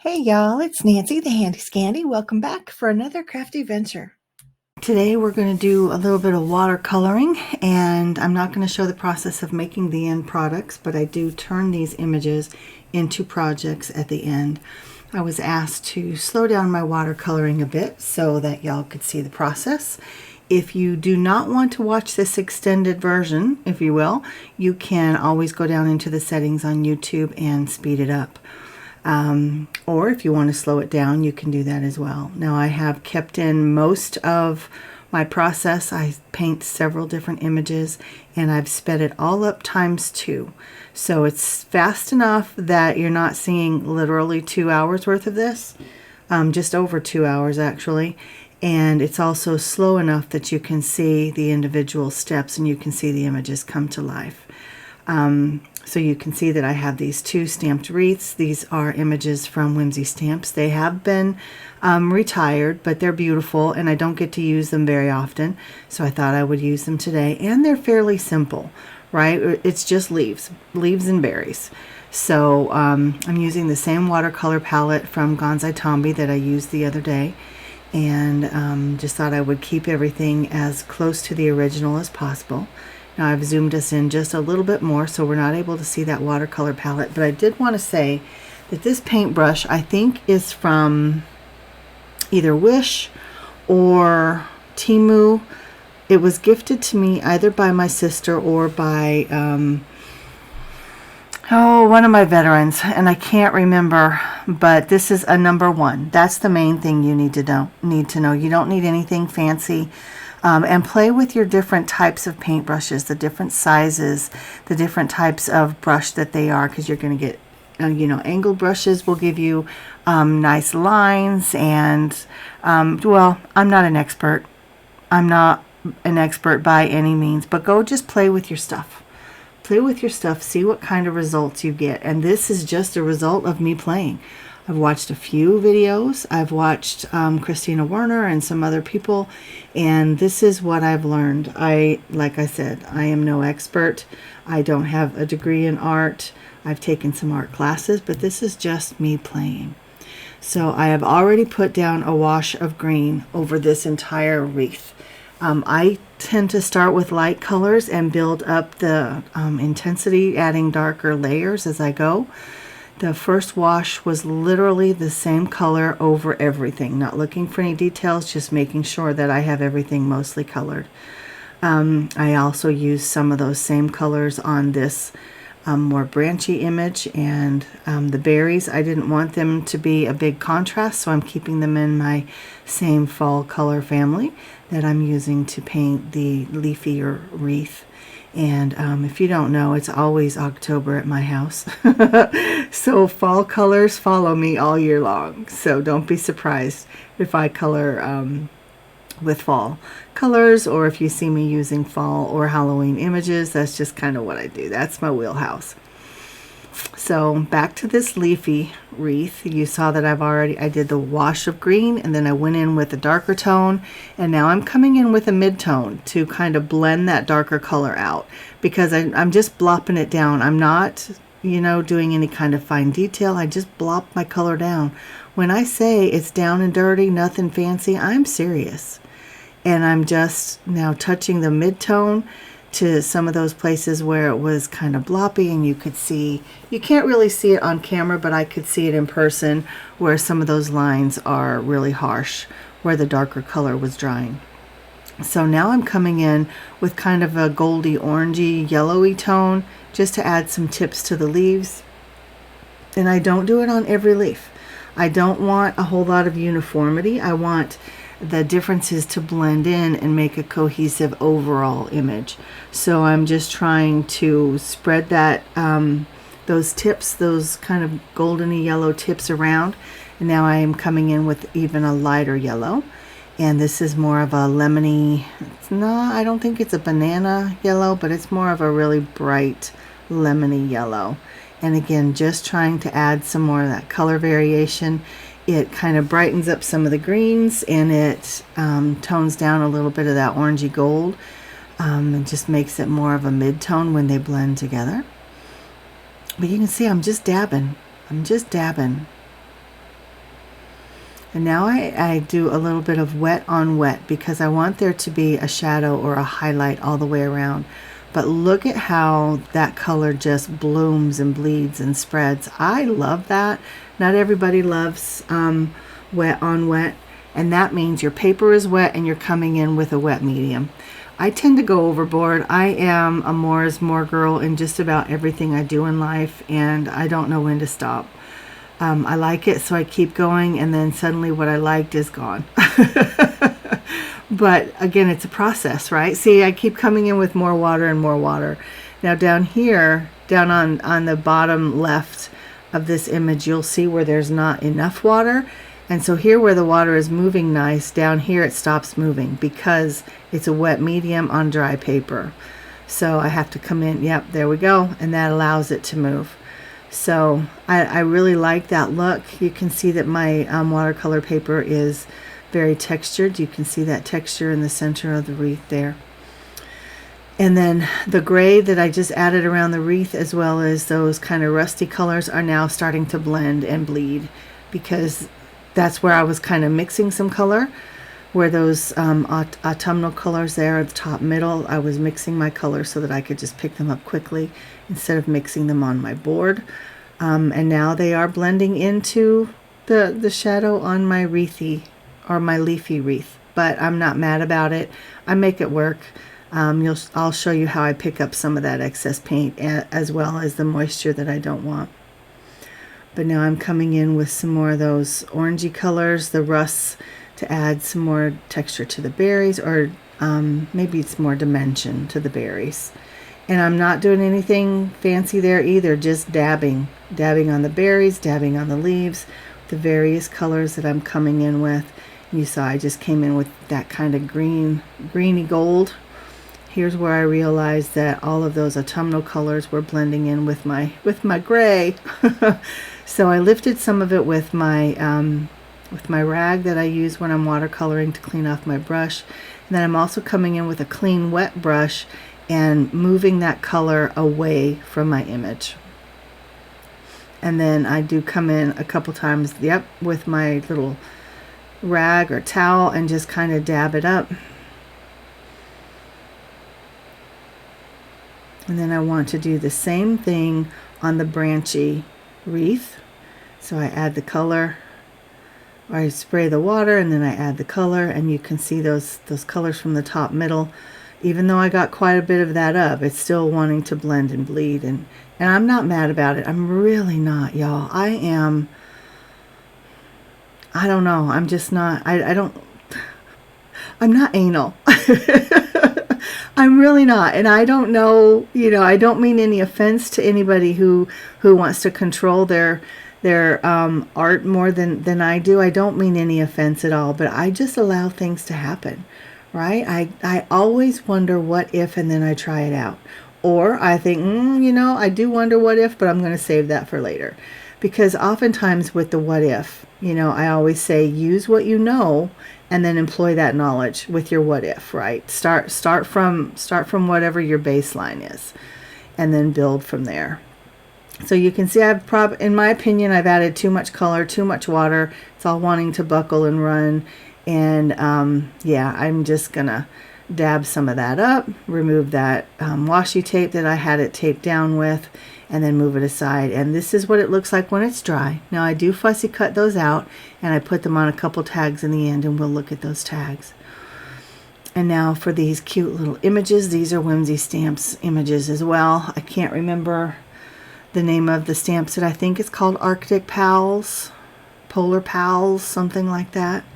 Hey y'all, it's Nancy the Handy Scandy. Welcome back for another crafty venture. Today we're going to do a little bit of watercoloring, and I'm not going to show the process of making the end products, but I do turn these images into projects at the end. I was asked to slow down my watercoloring a bit so that y'all could see the process. If you do not want to watch this extended version, if you will, you can always go down into the settings on YouTube and speed it up. Or if you want to slow it down, you can do that as well. Now I have kept in most of my process. I paint several different images and I've sped it all up ×2. So it's fast enough that you're not seeing literally 2 hours worth of this, just over 2 hours actually. And it's also slow enough that you can see the individual steps and you can see the images come to life. So you can see that I have these 2 stamped wreaths. These are images from Whimsy Stamps. They have been retired, but they're beautiful and I don't get to use them very often. So I thought I would use them today, and they're fairly simple, right? It's just leaves and berries. So I'm using the same watercolor palette from Gonzai Tombi that I used the other day, and just thought I would keep everything as close to the original as possible. Now I've zoomed us in just a little bit more so we're not able to see that watercolor palette, but I did want to say that this paintbrush I think is from either Wish or Temu. It was gifted to me either by my sister or by one of my veterans, and I can't remember, but this is a #1. That's the main thing you need to know. You don't need anything fancy. And play with your different types of paintbrushes, the different sizes, the different types of brush that they are, because you're going to get, angled brushes will give you nice lines. And, well, I'm not an expert. I'm not an expert by any means, but go just play with your stuff. Play with your stuff, see what kind of results you get. And this is just a result of me playing. I've watched a few videos. I've watched Christina Werner and some other people, and this is what I've learned. Like I said, I am no expert. I don't have a degree in art. I've taken some art classes, but this is just me playing. So I have already put down a wash of green over this entire wreath. I tend to start with light colors and build up the intensity, adding darker layers as I go. The first wash was literally the same color over everything, not looking for any details, just making sure that I have everything mostly colored. I also used some of those same colors on this more branchy image, and the berries, I didn't want them to be a big contrast, so I'm keeping them in my same fall color family that I'm using to paint the leafier wreath. And if you don't know, it's always October at my house. So fall colors follow me all year long. So don't be surprised if I color with fall colors, or if you see me using fall or Halloween images. That's just kind of what I do. That's my wheelhouse. So back to this leafy wreath. You saw that I did the wash of green, and then I went in with a darker tone, and now I'm coming in with a mid-tone to kind of blend that darker color out, because I'm just blopping it down. I'm not, doing any kind of fine detail. I just blop my color down. When I say it's down and dirty, nothing fancy, I'm serious. And I'm just now touching the mid-tone to some of those places where it was kind of bloppy, and you can't really see it on camera, but I could see it in person where some of those lines are really harsh, where the darker color was drying. So now I'm coming in with kind of a goldy orangey yellowy tone just to add some tips to the leaves. And I don't do it on every leaf. I don't want a whole lot of uniformity. I want the differences to blend in and make a cohesive overall image. So I'm just trying to spread that those tips, those kind of goldeny yellow tips around. And now I am coming in with even a lighter yellow, and this is more of a lemony, I don't think it's a banana yellow, but it's more of a really bright lemony yellow. And again, just trying to add some more of that color variation. It kind of brightens up some of the greens, and it tones down a little bit of that orangey gold, and just makes it more of a mid-tone when they blend together. But you can see I'm just dabbing. And now I do a little bit of wet on wet because I want there to be a shadow or a highlight all the way around. But look at how that color just blooms and bleeds and spreads. I love that. Not everybody loves wet on wet, and that means your paper is wet and you're coming in with a wet medium. I tend to go overboard. I am a more is more girl in just about everything I do in life, and I don't know when to stop. I like it, so I keep going, and then suddenly what I liked is gone. But again, it's a process, right? See, I keep coming in with more water and more water. Now down here, down on the bottom left of this image, you'll see where there's not enough water. And so here where the water is moving nice, down here it stops moving because it's a wet medium on dry paper. So I have to come in, yep, there we go, and that allows it to move. So I really like that look. You can see that my watercolor paper is very textured. You can see that texture in the center of the wreath there. And then the gray that I just added around the wreath, as well as those kind of rusty colors, are now starting to blend and bleed, because that's where I was kind of mixing some color, where those autumnal colors there at the top middle, I was mixing my colors so that I could just pick them up quickly instead of mixing them on my board. And now they are blending into the shadow on my wreathy or my leafy wreath, but I'm not mad about it. I make it work. I'll show you how I pick up some of that excess paint, as well as the moisture that I don't want. But now I'm coming in with some more of those orangey colors, the rusts, to add some more texture to the berries, or maybe it's more dimension to the berries. And I'm not doing anything fancy there either, just dabbing on the berries, dabbing on the leaves, the various colors that I'm coming in with. You saw I just came in with that kind of greeny gold. Here's where I realized that all of those autumnal colors were blending in with my gray. So I lifted some of it with my rag that I use when I'm watercoloring to clean off my brush. And then I'm also coming in with a clean wet brush and moving that color away from my image. And then I do come in a couple times, yep, with my little rag or towel and just kind of dab it up. And then I want to do the same thing on the branchy wreath. So I add the color, or I spray the water and then I add the color, and you can see those colors from the top middle. Even though I got quite a bit of that up, it's still wanting to blend and bleed, and I'm not mad about it. I'm really not, y'all. I don't know. I'm just not, I'm not anal. I'm really not. And I don't know, I don't mean any offense to anybody who wants to control their art more than I do. I don't mean any offense at all, but I just allow things to happen, right? I always wonder what if, and then I try it out. Or I think, I do wonder what if, but I'm going to save that for later. Because oftentimes with the what if, I always say use what you know and then employ that knowledge with your what if, right? Start from whatever your baseline is, and then build from there. So you can see in my opinion, I've added too much color, too much water. It's all wanting to buckle and run. And yeah, I'm just gonna dab some of that up, remove that washi tape that I had it taped down with, and then move it aside. And this is what it looks like when it's dry. Now I do fussy cut those out, and I put them on a couple tags in the end, and we'll look at those tags. And now for these cute little images, these are Whimsy Stamps images as well. I can't remember the name of the stamp set. I think it's called Arctic Pals, Polar Pals, something like that.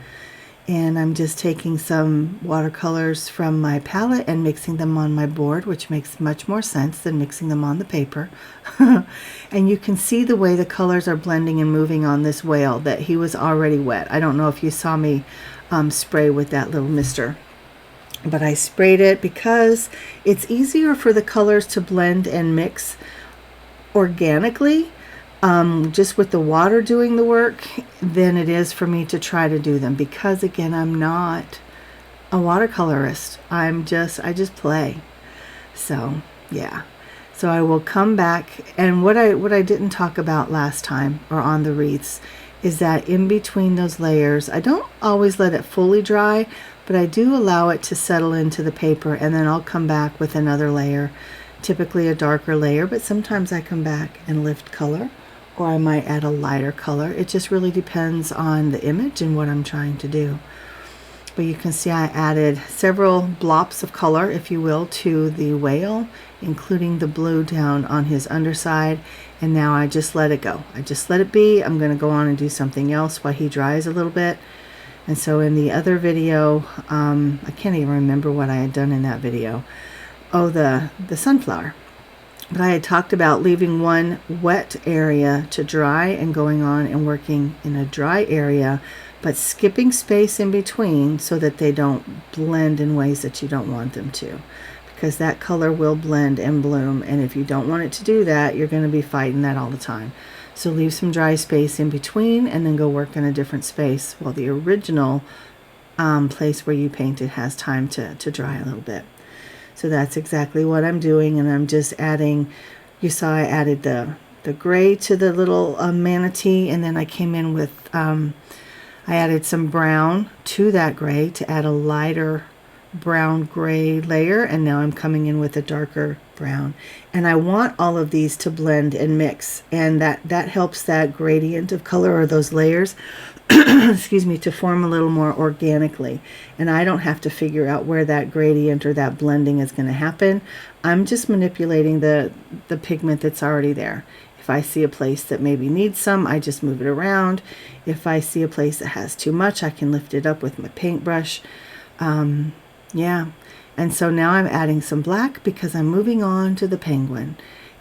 And I'm just taking some watercolors from my palette and mixing them on my board, which makes much more sense than mixing them on the paper. And you can see the way the colors are blending and moving on this whale, that he was already wet. I don't know if you saw me spray with that little mister, but I sprayed it because it's easier for the colors to blend and mix organically, just with the water doing the work, than it is for me to try to do them, because again, I'm not a watercolorist. I just play. So yeah, so I will come back, and what I didn't talk about last time or on the wreaths is that in between those layers, I don't always let it fully dry, but I do allow it to settle into the paper, and then I'll come back with another layer, typically a darker layer, but sometimes I come back and lift color, or I might add a lighter color. It just really depends on the image and what I'm trying to do. But you can see I added several blops of color, if you will, to the whale, including the blue down on his underside. And now I just let it go. I just let it be. I'm going to go on and do something else while he dries a little bit. And so in the other video, I can't even remember what I had done in that video. Oh, the sunflower. But I had talked about leaving one wet area to dry and going on and working in a dry area, but skipping space in between so that they don't blend in ways that you don't want them to, because that color will blend and bloom, and if you don't want it to do that, you're going to be fighting that all the time. So leave some dry space in between and then go work in a different space while the original place where you painted has time to dry a little bit. So that's exactly what I'm doing, and I'm just adding, you saw I added the gray to the little manatee, and then I came in with I added some brown to that gray to add a lighter brown gray layer, and now I'm coming in with a darker brown. And I want all of these to blend and mix, and that helps that gradient of color, or those layers excuse me, to form a little more organically. And I don't have to figure out where that gradient or that blending is going to happen. I'm just manipulating the pigment that's already there. If I see a place that maybe needs some, I just move it around. If I see a place that has too much, I can lift it up with my paintbrush. Yeah. And so now I'm adding some black because I'm moving on to the penguin.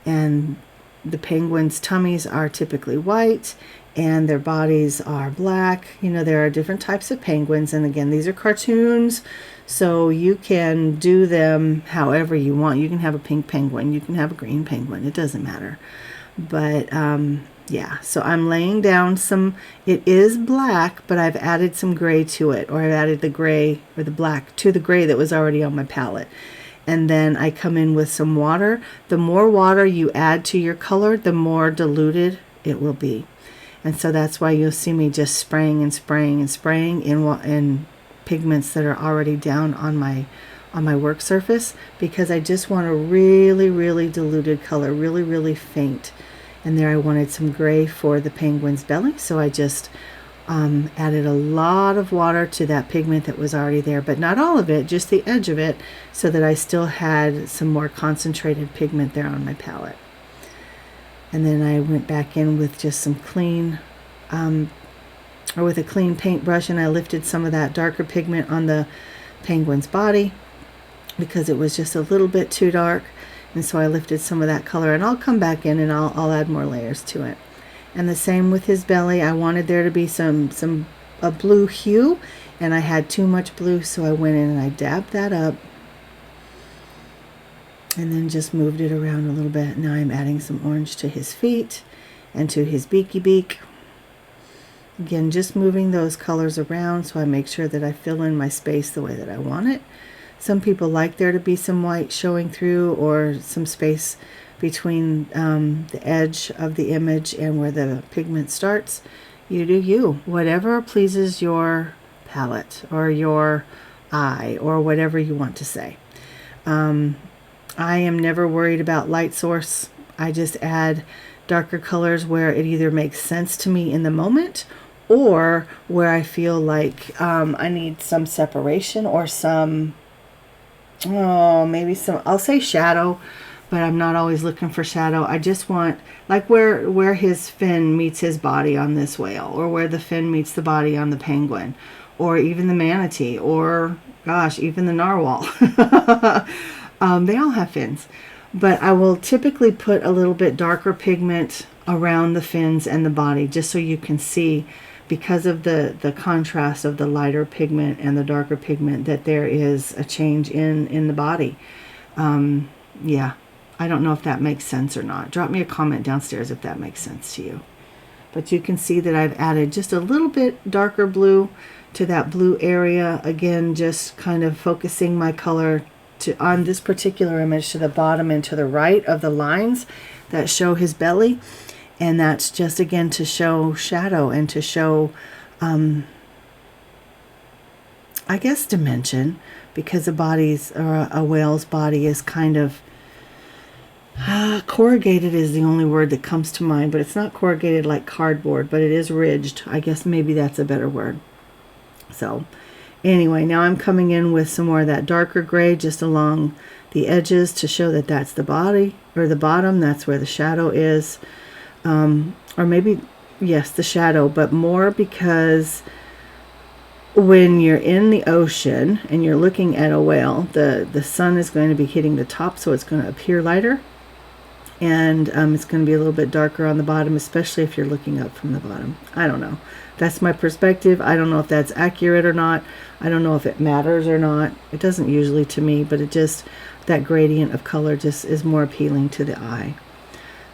And the penguin's tummies are typically white and their bodies are black. You know, there are different types of penguins. And again, these are cartoons, so you can do them however you want. You can have a pink penguin, you can have a green penguin, it doesn't matter. But yeah, so I'm laying down some, it is black, but I've added some gray to it, or I've added the gray or the black to the gray that was already on my palette. And then I come in with some water. The more water you add to your color, the more diluted it will be. And so that's why you'll see me just spraying and spraying and spraying in pigments that are already down on my work surface, because I just want a really, really diluted color, really, really faint. And there I wanted some gray for the penguin's belly, so I just added a lot of water to that pigment that was already there, but not all of it, just the edge of it, so that I still had some more concentrated pigment there on my palette. And then I went back in with just some clean, or with a clean paintbrush, and I lifted some of that darker pigment on the penguin's body because it was just a little bit too dark. And so I lifted some of that color, and I'll come back in and I'll add more layers to it. And the same with his belly. I wanted there to be a blue hue, and I had too much blue, so I went in and I dabbed that up and then just moved it around a little bit. Now I'm adding some orange to his feet and to his beaky beak. Again, just moving those colors around so I make sure that I fill in my space the way that I want it. Some people like there to be some white showing through, or some space between the edge of the image and where the pigment starts. You do you. Whatever pleases your palette or your eye, or whatever you want to say. I am never worried about light source. I just add darker colors where it either makes sense to me in the moment, or where I feel like I need some separation, or some, maybe some, I'll say shadow, but I'm not always looking for shadow. I just want, like where his fin meets his body on this whale, or where the fin meets the body on the penguin, or even the manatee, or gosh, even the narwhal. They all have fins. But I will typically put a little bit darker pigment around the fins and the body, just so you can see, because of the contrast of the lighter pigment and the darker pigment, that there is a change in the body. Yeah, I don't know if that makes sense or not. Drop me a comment downstairs if that makes sense to you. But you can see that I've added just a little bit darker blue to that blue area. Again, just kind of focusing my color on this particular image to the bottom and to the right of the lines that show his belly. And that's just, again, to show shadow and to show, I guess, dimension, because a body's, or a whale's body is kind of, corrugated is the only word that comes to mind, but it's not corrugated like cardboard, but it is ridged. I guess maybe that's a better word. So anyway, now I'm coming in with some more of that darker gray just along the edges to show that that's the body, or the bottom. That's where the shadow is. Or maybe, yes, the shadow, but more because when you're in the ocean and you're looking at a whale, the sun is going to be hitting the top, so it's going to appear lighter. And it's going to be a little bit darker on the bottom, especially if you're looking up from the bottom. I don't know. That's my perspective. I don't know if that's accurate or not. I don't know if it matters or not. It doesn't usually to me, but it just, that gradient of color just is more appealing to the eye.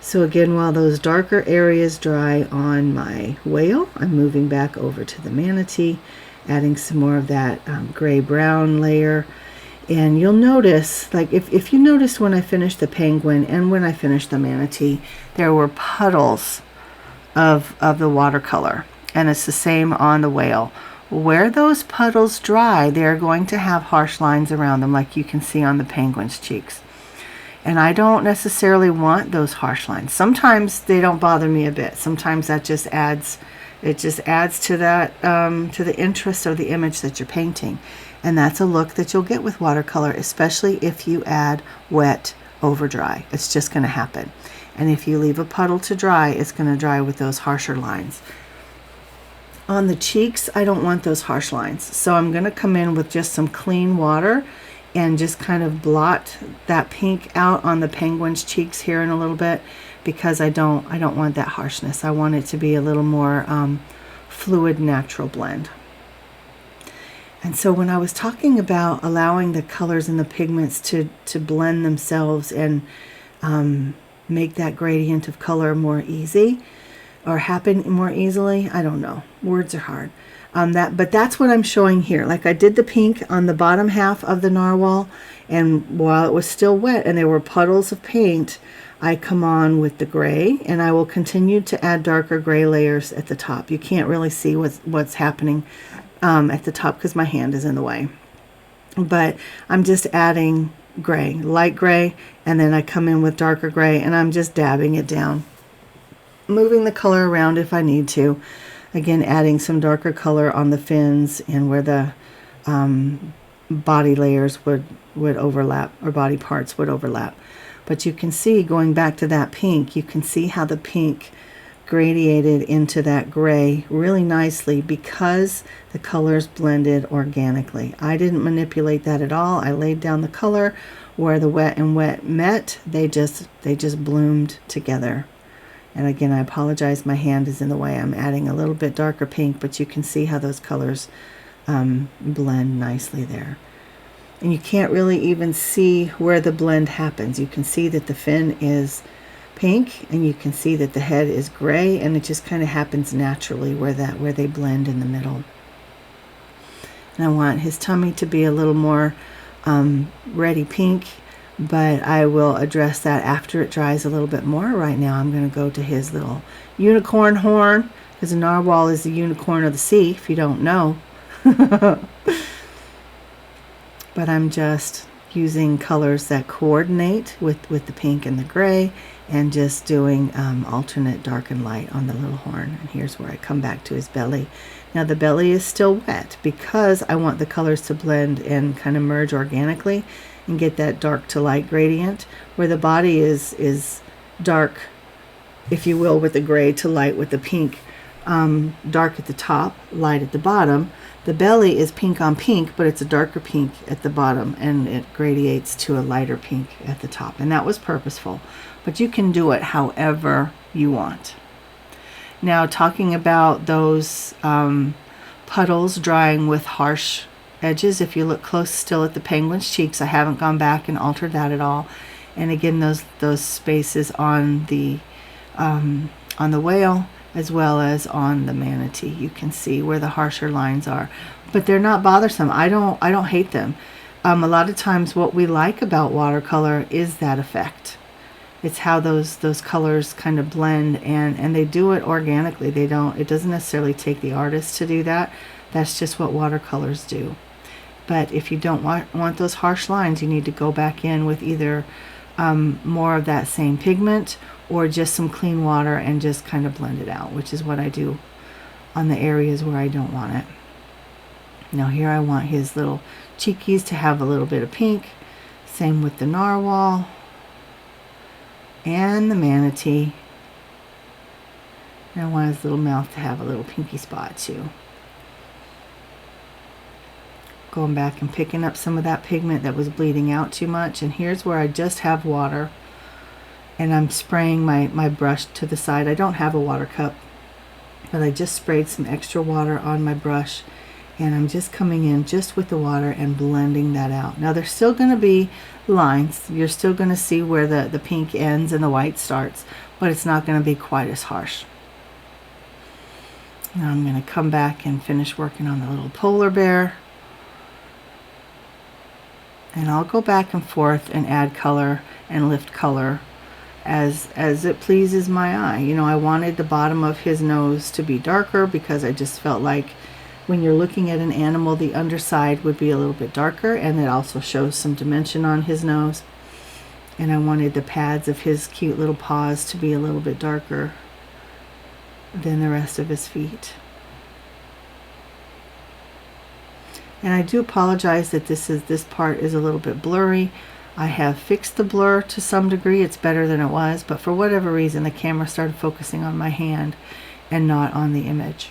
So again, while those darker areas dry on my whale, I'm moving back over to the manatee, adding some more of that gray-brown layer. And you'll notice, like if you notice when I finished the penguin and when I finished the manatee, there were puddles of the watercolor. And it's the same on the whale. Where those puddles dry, they're going to have harsh lines around them, like you can see on the penguin's cheeks. And I don't necessarily want those harsh lines. Sometimes they don't bother me a bit. Sometimes that just adds, it just adds to that, to the interest of the image that you're painting. And that's a look that you'll get with watercolor, especially if you add wet over dry. It's just going to happen. And if you leave a puddle to dry, it's going to dry with those harsher lines. On the cheeks, I don't want those harsh lines. So I'm going to come in with just some clean water and just kind of blot that pink out on the penguin's cheeks here in a little bit, because I don't want that harshness. I want it to be a little more fluid, natural blend. And so when I was talking about allowing the colors and the pigments to blend themselves and make that gradient of color more easy, or happen more easily, I don't know. Words are hard. But that's what I'm showing here. Like I did the pink on the bottom half of the narwhal, and while it was still wet and there were puddles of paint, I come on with the gray, and I will continue to add darker gray layers at the top. You can't really see what's happening at the top because my hand is in the way. But I'm just adding gray, light gray, and then I come in with darker gray, and I'm just dabbing it down, moving the color around if I need to. Again, adding some darker color on the fins and where the body layers would overlap, or body parts would overlap. But you can see, going back to that pink, you can see how the pink gradiated into that gray really nicely because the colors blended organically. I didn't manipulate that at all. I laid down the color where the wet and wet met. They just bloomed together. And again, I apologize, my hand is in the way. I'm adding a little bit darker pink, but you can see how those colors blend nicely there. And you can't really even see where the blend happens. You can see that the fin is pink, and you can see that the head is gray, and it just kind of happens naturally where they blend in the middle. And I want his tummy to be a little more reddy pink, but I will address that after it dries a little bit more. Right now I'm going to go to his little unicorn horn, because a narwhal is the unicorn of the sea, if you don't know. But I'm just using colors that coordinate with the pink and the gray, and just doing alternate dark and light on the little horn. And here's where I come back to his belly. Now the belly is still wet because I want the colors to blend and kind of merge organically and get that dark to light gradient, where the body is dark, if you will, with the gray to light with the pink, dark at the top, light at the bottom. The belly is pink on pink, but it's a darker pink at the bottom, and it gradiates to a lighter pink at the top. And that was purposeful, but you can do it however you want. Now, talking about those puddles drying with harsh edges, if you look close still at the penguin's cheeks, I haven't gone back and altered that at all. And again, those spaces on the whale as well as on the manatee, you can see where the harsher lines are, but they're not bothersome. I don't hate them. A lot of times what we like about watercolor is that effect. it's how those colors kind of blend, and they do it organically. It doesn't necessarily take the artist to do that. That's just what watercolors do. But if you don't want those harsh lines, you need to go back in with either more of that same pigment or just some clean water and just kind of blend it out, which is what I do on the areas where I don't want it. Now here I want his little cheekies to have a little bit of pink. Same with the narwhal and the manatee. And I want his little mouth to have a little pinky spot too. Going back and picking up some of that pigment that was bleeding out too much, and here's where I just have water, and I'm spraying my brush to the side. I don't have a water cup, but I just sprayed some extra water on my brush, and I'm just coming in just with the water and blending that out. Now there's still going to be lines. You're still going to see where the pink ends and the white starts, but it's not going to be quite as harsh. Now I'm going to come back and finish working on the little polar bear. And I'll go back and forth and add color and lift color as it pleases my eye. You know, I wanted the bottom of his nose to be darker because I just felt like when you're looking at an animal, the underside would be a little bit darker, and it also shows some dimension on his nose. And I wanted the pads of his cute little paws to be a little bit darker than the rest of his feet. And I do apologize that this part is a little bit blurry. I have fixed the blur to some degree. It's better than it was, but for whatever reason the camera started focusing on my hand and not on the image.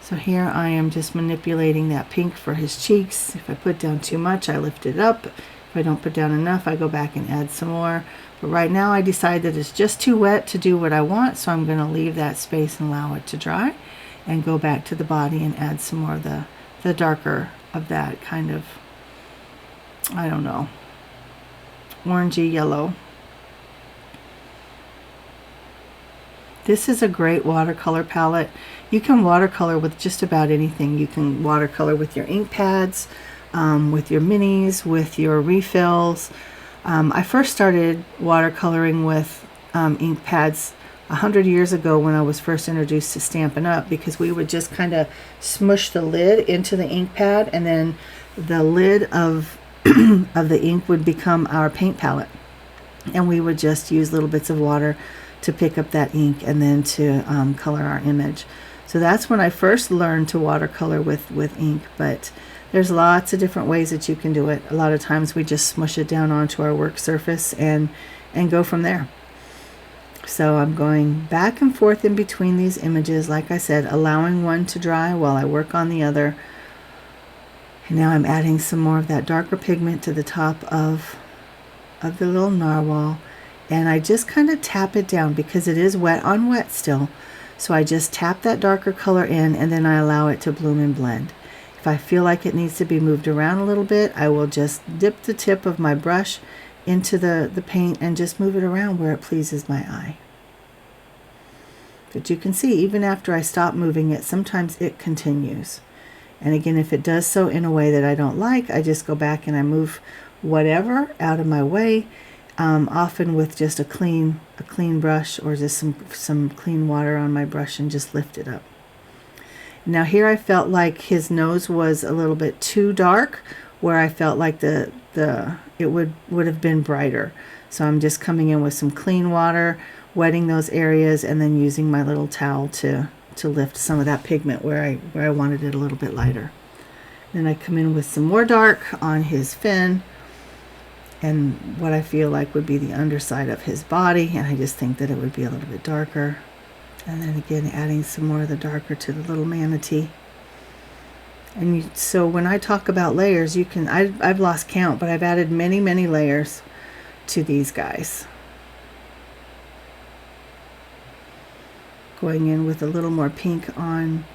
So here I am just manipulating that pink for his cheeks. If I put down too much, I lift it up. If I don't put down enough, I go back and add some more. But right now I decide that it's just too wet to do what I want, so I'm going to leave that space and allow it to dry, and go back to the body and add some more of the darker of that kind of, I don't know, orangey yellow. This is a great watercolor palette. You can watercolor with just about anything. You can watercolor with your ink pads, with your minis, with your refills. I first started watercoloring with ink pads 100 years ago when I was first introduced to Stampin' Up, because we would just kind of smush the lid into the ink pad, and then the lid of of the ink would become our paint palette, and we would just use little bits of water to pick up that ink and then to color our image. So that's when I first learned to watercolor with ink, but there's lots of different ways that you can do it. A lot of times we just smush it down onto our work surface and go from there. So I'm going back and forth in between these images, like I said, allowing one to dry while I work on the other. And now I'm adding some more of that darker pigment to the top of the little narwhal, and I just kind of tap it down because it is wet on wet still. So I just tap that darker color in, and then I allow it to bloom and blend. If I feel like it needs to be moved around a little bit, I will just dip the tip of my brush into the paint and just move it around where it pleases my eye. But you can see, even after I stop moving it, sometimes it continues. And again, if it does so in a way that I don't like, I just go back and I move whatever out of my way, often with just a clean brush, or just some clean water on my brush, and just lift it up. Now here I felt like his nose was a little bit too dark, where I felt like it would have been brighter. So I'm just coming in with some clean water, wetting those areas, and then using my little towel to lift some of that pigment where I wanted it a little bit lighter. Then I come in with some more dark on his fin and what I feel like would be the underside of his body, and I just think that it would be a little bit darker. And then again, adding some more of the darker to the little manatee. And so when I talk about layers, I've lost count, but I've added many, many layers to these guys. Going in with a little more pink on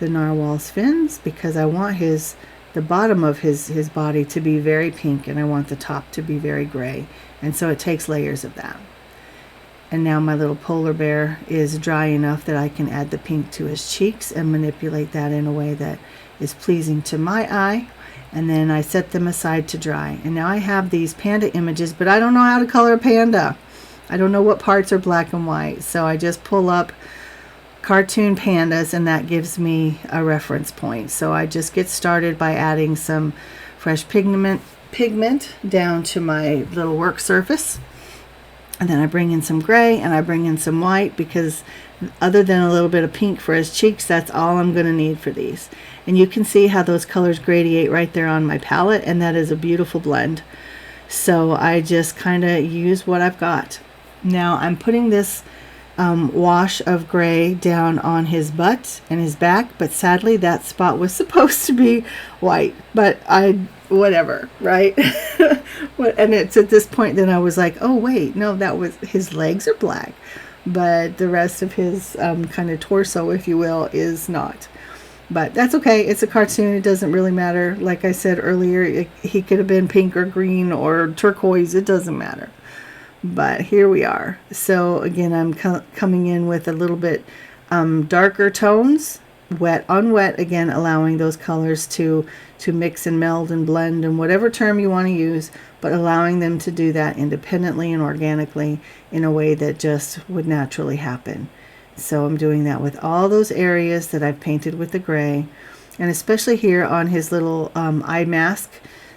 the narwhal's fins, because I want the bottom of his body to be very pink, and I want the top to be very gray, and so it takes layers of that. And now my little polar bear is dry enough that I can add the pink to his cheeks and manipulate that in a way that is pleasing to my eye, and then I set them aside to dry. And now I have these panda images, but I don't know how to color a panda. I don't know what parts are black and white, so I just pull up cartoon pandas and that gives me a reference point. So I just get started by adding some fresh pigment down to my little work surface, and then I bring in some gray and I bring in some white, because other than a little bit of pink for his cheeks, that's all I'm going to need for these. And you can see how those colors gradiate right there on my palette, and that is a beautiful blend. So I just kind of use what I've got. Now I'm putting this wash of gray down on his butt and his back, but sadly that spot was supposed to be white, but whatever, right? And it's at this point that I was like, oh wait, no, that was, his legs are black, but the rest of his kind of torso, if you will, is not. But that's okay, it's a cartoon, it doesn't really matter. Like I said earlier, he could have been pink or green or turquoise, it doesn't matter. But here we are. So again, I'm coming in with a little bit darker tones, wet on wet, again allowing those colors to mix and meld and blend, and whatever term you want to use, but allowing them to do that independently and organically in a way that just would naturally happen. So I'm doing that with all those areas that I've painted with the gray, and especially here on his little eye mask.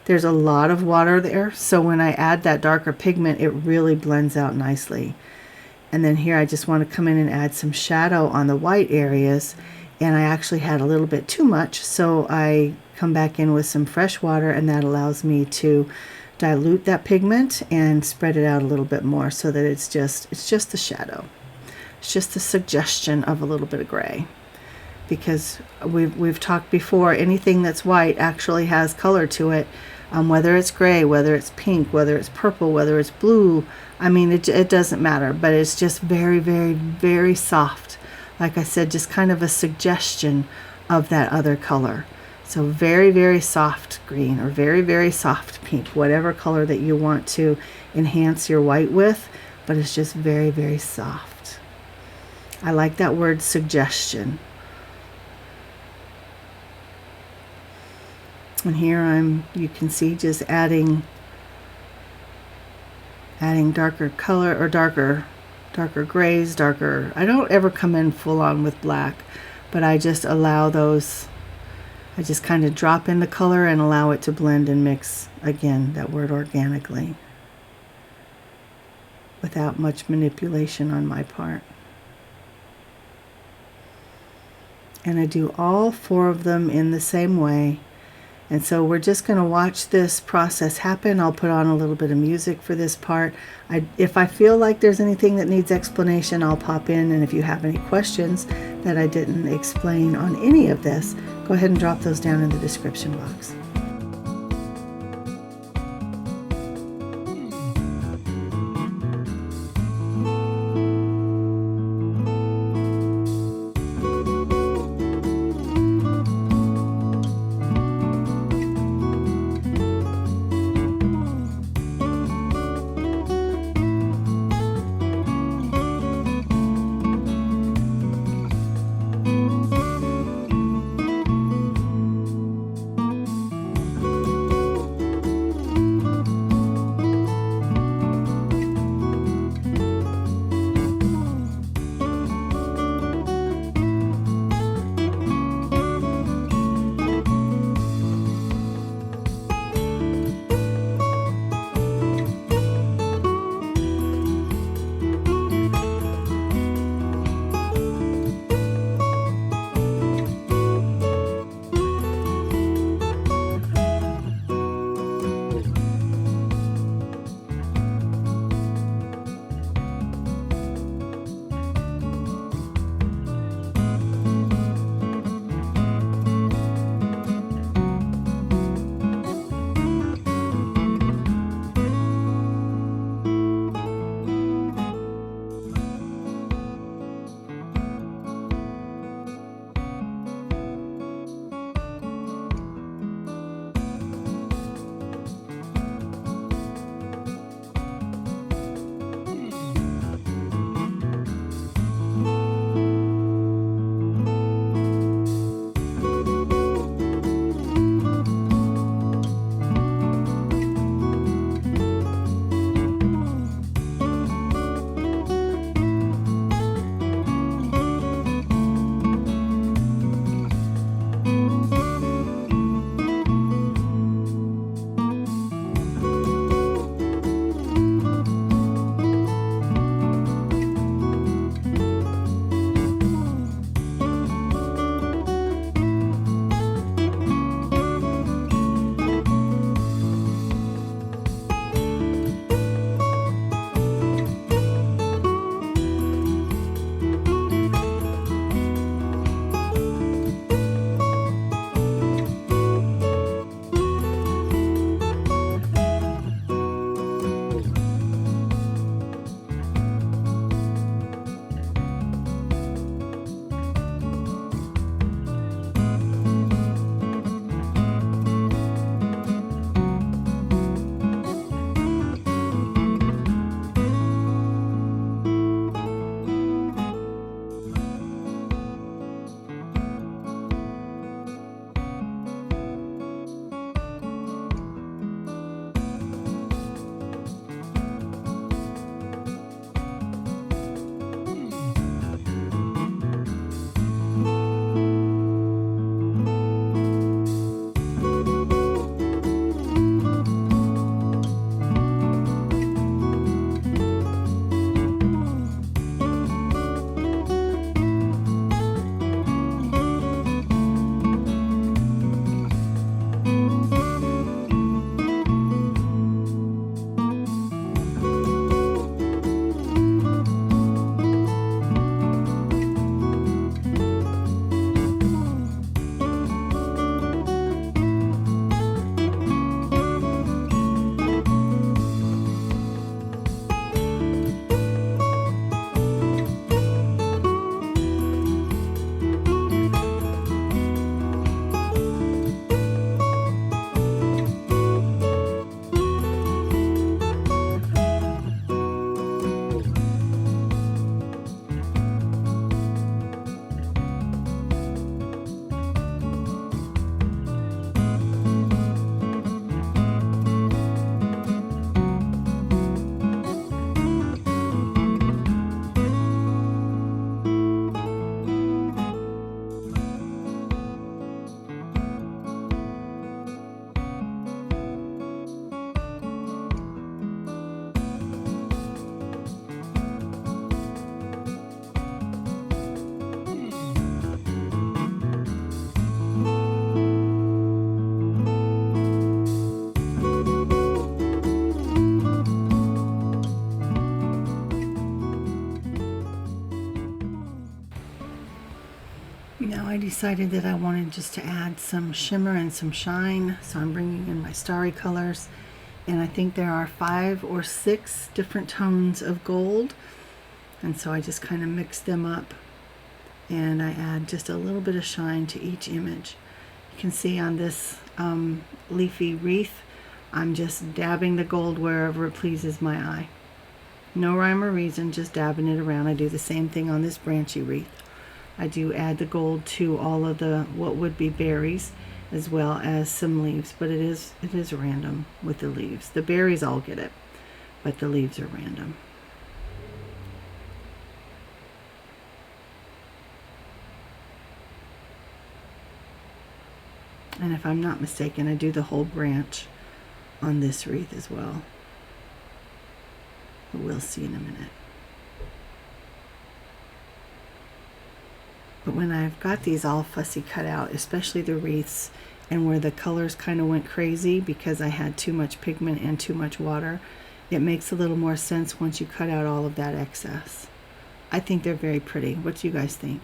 There's a lot of water there, so when I add that darker pigment, it really blends out nicely. And then here I just want to come in and add some shadow on the white areas, and I actually had a little bit too much, so I come back in with some fresh water, and that allows me to dilute that pigment and spread it out a little bit more, so that it's just the shadow. It's just a suggestion of a little bit of gray, because we've talked before, anything that's white actually has color to it. Whether it's gray, whether it's pink, whether it's purple, whether it's blue, I mean, it doesn't matter, but it's just very, very, very soft. Like I said, just kind of a suggestion of that other color. So very, very soft green, or very, very soft pink, whatever color that you want to enhance your white with, but it's just very, very soft. I like that word, suggestion. And here you can see just adding darker color, or darker grays, I don't ever come in full on with black, but I just allow those, I just kind of drop in the color and allow it to blend and mix, again, that word, organically, without much manipulation on my part. And I do all 4 of them in the same way. And so we're just going to watch this process happen. I'll put on a little bit of music for this part. If I feel like there's anything that needs explanation, I'll pop in. And if you have any questions that I didn't explain on any of this, go ahead and drop those down in the description box. decided that I wanted just to add some shimmer and some shine, so I'm bringing in my starry colors, and I think there are 5 or 6 different tones of gold, and so I just kind of mix them up and I add just a little bit of shine to each image. You can see on this leafy wreath, I'm just dabbing the gold wherever it pleases my eye. No rhyme or reason, just dabbing it around. I do the same thing on this branchy wreath. I do add the gold to all of the what would be berries as well as some leaves, but it is random with the leaves. The berries all get it, but the leaves are random. And if I'm not mistaken, I do the whole branch on this wreath as well. But we'll see in a minute. But when I've got these all fussy cut out, especially the wreaths, and where the colors kind of went crazy because I had too much pigment and too much water, it makes a little more sense once you cut out all of that excess. I think they're very pretty. What do you guys think?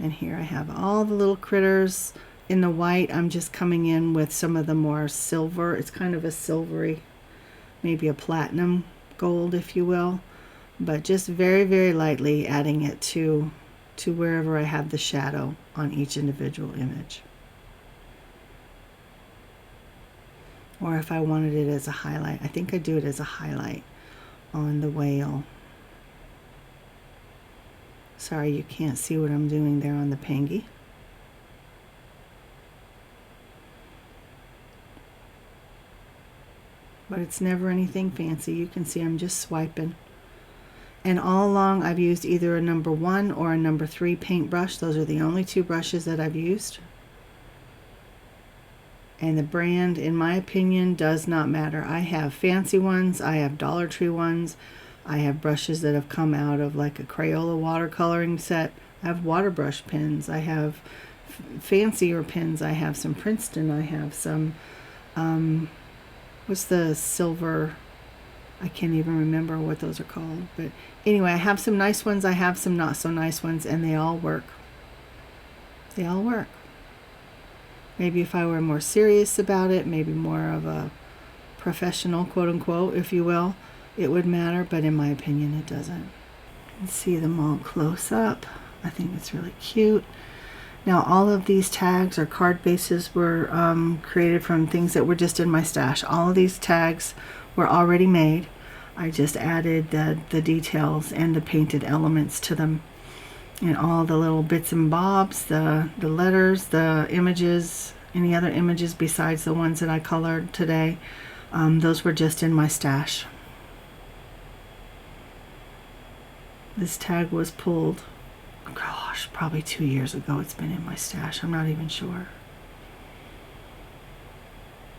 And here I have all the little critters. In the white, I'm just coming in with some of the more silver. It's kind of a silvery, maybe a platinum gold, if you will. But just very, very lightly adding it to wherever I have the shadow on each individual image. Or if I wanted it as a highlight, I think I do it as a highlight on the whale. Sorry, you can't see what I'm doing there on the pangy. But it's never anything fancy. You can see I'm just swiping. And all along I've used either a number 1 or a number 3 paintbrush. Those are the only 2 brushes that I've used. And the brand, in my opinion, does not matter. I have fancy ones, I have Dollar Tree ones, I have brushes that have come out of like a Crayola watercoloring set. I have water brush pens, I have fancier pens, I have some Princeton, I have some, what's the silver, I can't even remember what those are called. But anyway, I have some nice ones, I have some not so nice ones, and they all work. They all work. Maybe if I were more serious about it, maybe more of a professional, quote unquote, if you will, it would matter, but in my opinion, it doesn't. You can see them all close up. I think it's really cute. Now, all of these tags or card bases were created from things that were just in my stash. All of these tags were already made. I just added the details and the painted elements to them. And all the little bits and bobs, the letters, the images, any other images besides the ones that I colored today, those were just in my stash. This tag was pulled, gosh, probably 2 years ago. It's been in my stash. I'm not even sure.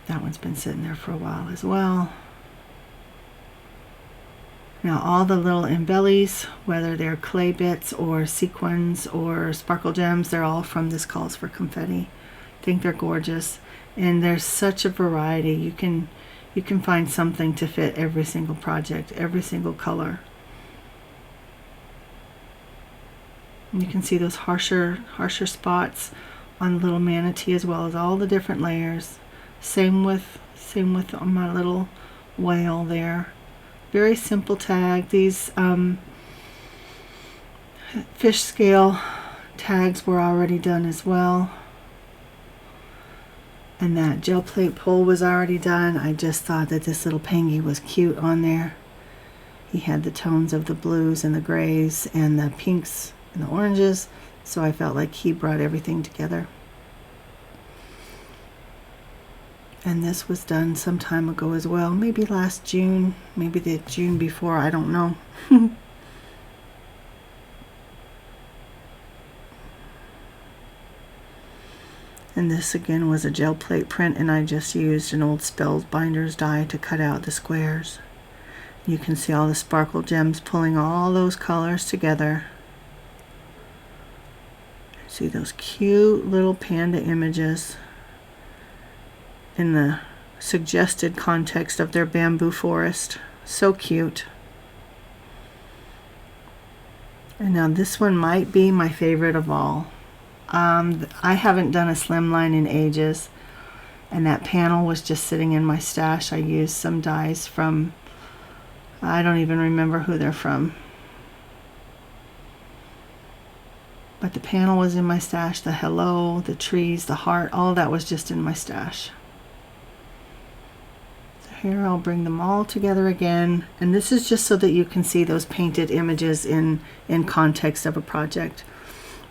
That one's been sitting there for a while as well. Now all the little embellies, whether they're clay bits or sequins or sparkle gems, they're all from this Calls for Confetti. I think they're gorgeous. And there's such a variety. You can find something to fit every single project, every single color. And you can see those harsher spots on the little manatee as well as all the different layers. Same with my little whale there. Very simple tag. These fish scale tags were already done as well. And that gel plate pull was already done. I just thought that this little pangy was cute on there. He had the tones of the blues and the grays and the pinks and the oranges, so I felt like he brought everything together. And this was done some time ago as well, maybe last June, maybe the June before, I don't know. And this again was a gel plate print, and I just used an old Spells Binders die to cut out the squares. You can see all the sparkle gems pulling all those colors together. See those cute little panda images in the suggested context of their bamboo forest. So cute. And now this one might be my favorite of all. I haven't done a slimline in ages, and that panel was just sitting in my stash. I used some dies from, I don't even remember who they're from, but the panel was in my stash. The hello, the trees, the heart, all that was just in my stash. So here I'll bring them all together again, and this is just so that you can see those painted images in context of a project.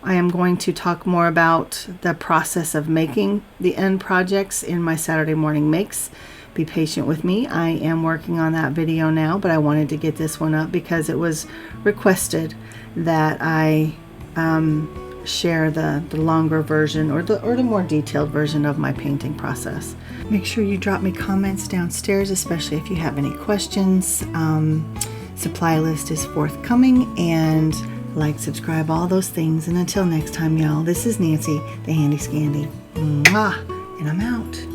I am going to talk more about the process of making the end projects in my Saturday morning makes. Be patient with me. I am working on that video now, but I wanted to get this one up because it was requested that I share the longer version or the more detailed version of my painting process. Make sure you drop me comments downstairs, especially if you have any questions. Supply list is forthcoming, and like, subscribe, all those things. And until next time, y'all, this is Nancy, the Handy Scandy. Mwah! And I'm out.